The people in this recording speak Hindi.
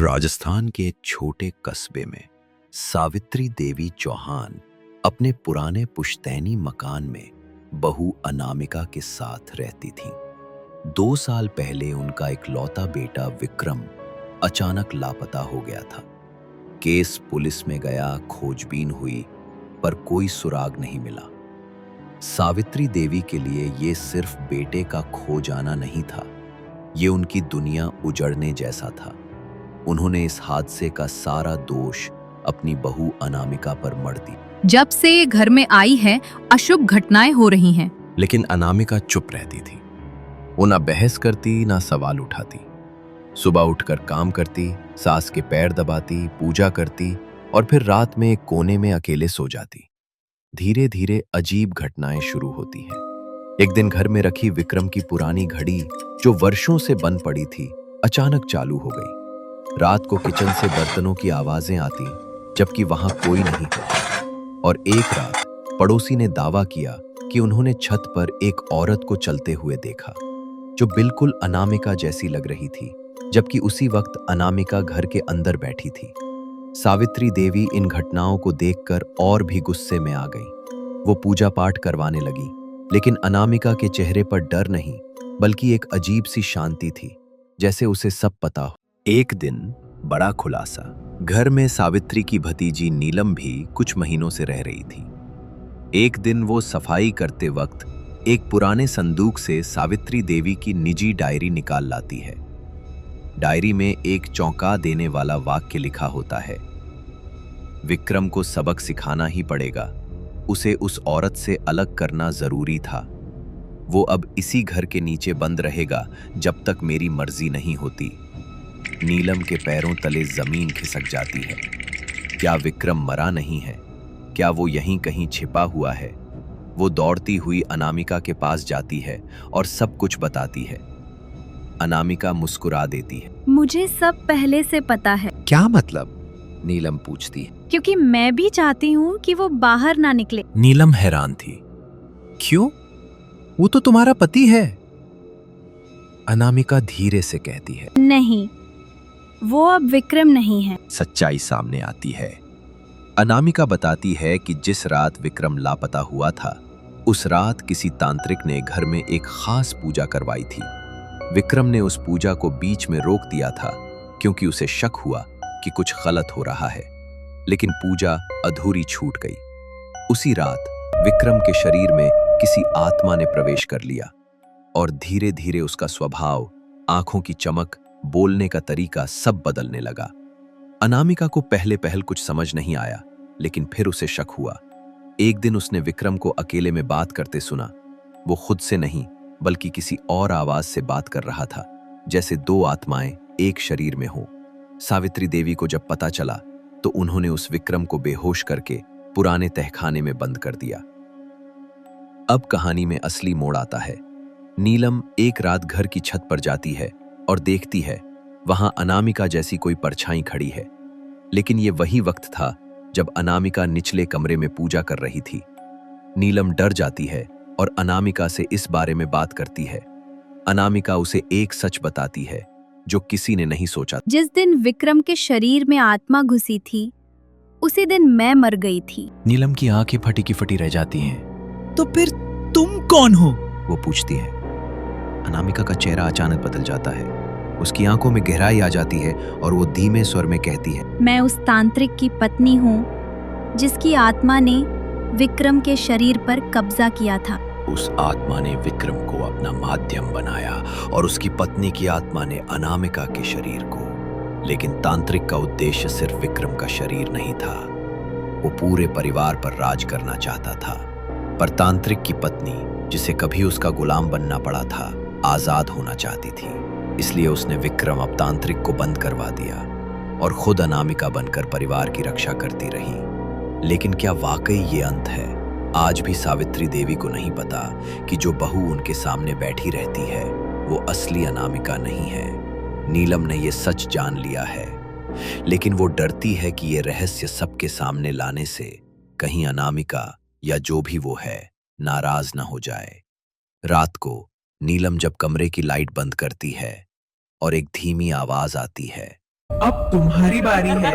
राजस्थान के एक छोटे कस्बे में सावित्री देवी चौहान अपने पुराने पुश्तैनी मकान में बहू अनामिका के साथ रहती थीं। 2 साल पहले उनका इकलौता बेटा विक्रम अचानक लापता हो गया था। केस पुलिस में गया, खोजबीन हुई, पर कोई सुराग नहीं मिला। सावित्री देवी के लिए ये सिर्फ बेटे का खो जाना नहीं था, ये उनकी दुनिया उजड़ने जैसा था। उन्होंने इस हादसे का सारा दोष अपनी बहू अनामिका पर मढ़ दी। जब से ये घर में आई है, अशुभ घटनाएं हो रही हैं। लेकिन अनामिका चुप रहती थी। वो ना बहस करती, ना सवाल उठाती। सुबह उठकर काम करती, सास के पैर दबाती, पूजा करती और फिर रात में एक कोने में अकेले सो जाती। धीरे धीरे अजीब घटनाएं शुरू होती हैं। एक दिन घर में रखी विक्रम की पुरानी घड़ी, जो वर्षों से बंद पड़ी थी, अचानक चालू हो गई। रात को किचन से बर्तनों की आवाजें आती, जबकि वहां कोई नहीं होता। और एक रात पड़ोसी ने दावा किया कि उन्होंने छत पर एक औरत को चलते हुए देखा, जो बिल्कुल अनामिका जैसी लग रही थी, जबकि उसी वक्त अनामिका घर के अंदर बैठी थी। सावित्री देवी इन घटनाओं को देखकर और भी गुस्से में आ गई। वो पूजा पाठ करवाने लगी, लेकिन अनामिका के चेहरे पर डर नहीं, बल्कि एक अजीब सी शांति थी, जैसे उसे सब पता हो। एक दिन बड़ा खुलासा। घर में सावित्री की भतीजी नीलम भी कुछ महीनों से रह रही थी। एक दिन वो सफाई करते वक्त एक पुराने संदूक से सावित्री देवी की निजी डायरी निकाल लाती है। डायरी में एक चौंका देने वाला वाक्य लिखा होता है, विक्रम को सबक सिखाना ही पड़ेगा, उसे उस औरत से अलग करना जरूरी था। वो अब इसी घर के नीचे बंद रहेगा जब तक मेरी मर्जी नहीं होती। नीलम के पैरों तले जमीन खिसक जाती है। क्या विक्रम मरा नहीं है? क्या वो यहीं कहीं छिपा हुआ है? वो दौड़ती हुई अनामिका के पास जाती है और सब कुछ बताती है। अनामिका मुस्कुरा देती है। मुझे सब पहले से पता है। क्या मतलब? नीलम पूछती है। क्योंकि मैं भी चाहती हूँ कि वो बाहर ना निकले। नीलम हैरान थी। क्यों? वो तो तुम्हारा पति है। अनामिका धीरे से कहती है। नहीं, वो अब विक्रम नहीं है। सच्चाई सामने आती है। अनामिका बताती है कि जिस रात विक्रम लापता हुआ था, उस रात किसी तांत्रिक ने घर में एक खास पूजा करवाई थी। विक्रम ने उस पूजा को बीच में रोक दिया था, क्योंकि उसे शक हुआ कि कुछ गलत हो रहा है। लेकिन पूजा अधूरी छूट गई। उसी रात विक्रम के शरीर में किसी आत्मा ने प्रवेश कर लिया और धीरे धीरे उसका स्वभाव, आंखों की चमक, बोलने का तरीका सब बदलने लगा। अनामिका को पहले कुछ समझ नहीं आया, लेकिन फिर उसे शक हुआ। एक दिन उसने विक्रम को अकेले में बात करते सुना। वो खुद से नहीं, बल्कि किसी और आवाज से बात कर रहा था, जैसे 2 आत्माएं एक शरीर में हों। सावित्री देवी को जब पता चला, तो उन्होंने उस विक्रम को बेहोश करके पुराने तहखाने में बंद कर दिया। अब कहानी में असली मोड़ आता है। नीलम एक रात घर की छत पर जाती है और देखती है, वहां अनामिका जैसी कोई परछाई खड़ी है। लेकिन ये वही वक्त था जब अनामिका निचले कमरे में पूजा कर रही थी। नीलम डर जाती है और अनामिका से इस बारे में बात करती है। अनामिका उसे एक सच बताती है जो किसी ने नहीं सोचा। जिस दिन विक्रम के शरीर में आत्मा घुसी थी, उसी दिन मैं मर गई थी। नीलम की आंखें फटी की फटी रह जाती हैं। तो फिर तुम कौन हो? वो पूछती है। अनामिका का चेहरा अचानक बदल जाता है। उसकी आंखों में गहराई आ जाती है और वो धीमे स्वर में कहती है, मैं उस तांत्रिक की पत्नी हूँ, जिसकी आत्मा ने विक्रम के शरीर पर कब्जा किया था। उस आत्मा ने विक्रम को अपना माध्यम बनाया और उसकी पत्नी की आत्मा ने अनामिका के शरीर को। लेकिन तांत्रिक का उद्देश्य सिर्फ विक्रम का शरीर नहीं था, वो पूरे परिवार पर राज करना चाहता था। पर तांत्रिक की पत्नी, जिसे कभी उसका गुलाम बनना पड़ा था, आजाद होना चाहती थी। इसलिए उसने विक्रम अब तांत्रिक को बंद करवा दिया और खुद अनामिका बनकर परिवार की रक्षा करती रही। लेकिन क्या वाकई ये अंत है? आज भी सावित्री देवी को नहीं पता कि जो बहू उनके सामने बैठी रहती है, वो असली अनामिका नहीं है। नीलम ने ये सच जान लिया है, लेकिन वो डरती है कि ये रहस्य सबके सामने लाने से कहीं अनामिका या जो भी वो है नाराज ना हो जाए। रात को नीलम जब कमरे की लाइट बंद करती है और एक धीमी आवाज आती है, अब तुम्हारी बारी है।